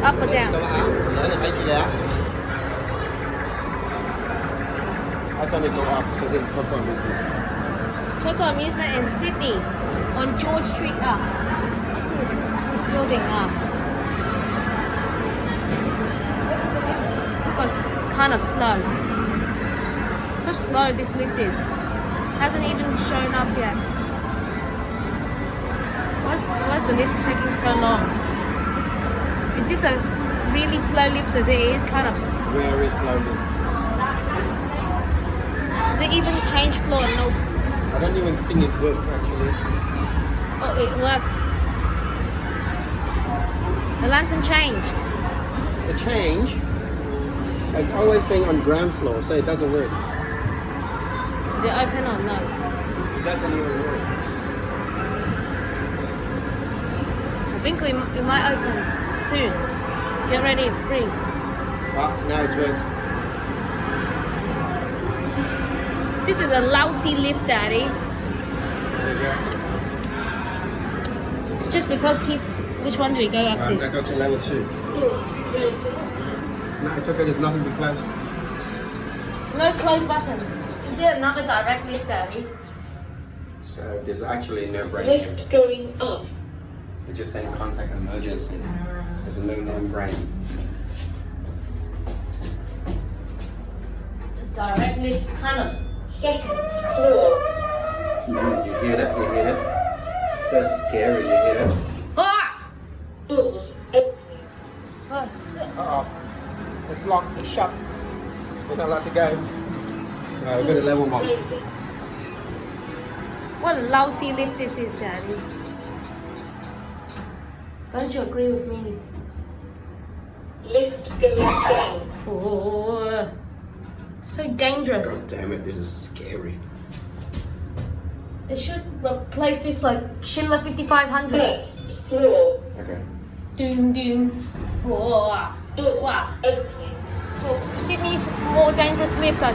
Up or down? Nhớ là thấy chị lẽ. I told it go up, so this is koko amusement. Koko Amusement in Sydney on George Street. This building. Koko's kind of slow. So slow this lift is. Hasn't even shown up yet. Why's the lift taking so long? Is this a really slow lift as it is? Kind of. Very slowly. Does it even change floor? No. I don't even think it works actually. Oh, it works. The lantern changed. The change is always staying on ground floor, so it doesn't work. Did it open or no? It doesn't even work. I think we might open soon. Get ready, free. Ah, now it's worked. This is a lousy lift, Daddy. There you go. It's just because people. Which one do we go up to? That goes to level 2. No, it's okay, there's nothing to close. No close button. Is there another direct lift, Daddy? So there's actually no brain. Lift going up. It's just saying contact emergency. There's no brain. It's a direct lift, kind of. Second floor. You hear that? You hear that? So scary, you hear that? Ah! Doors opening. Oh, shit. Uh-oh. It's locked, it's shut. We're not allowed to go. No, we've got a level 1. Closing. What a lousy lift this is, Daddy. Don't you agree with me? Lift going down. Oh, so dangerous. God damn it, this is scary. They should replace this like Schindler 5500. First floor. Okay. Doom, doom. Whoa. Doors Wow. opening. Sydney's more dangerous lift, I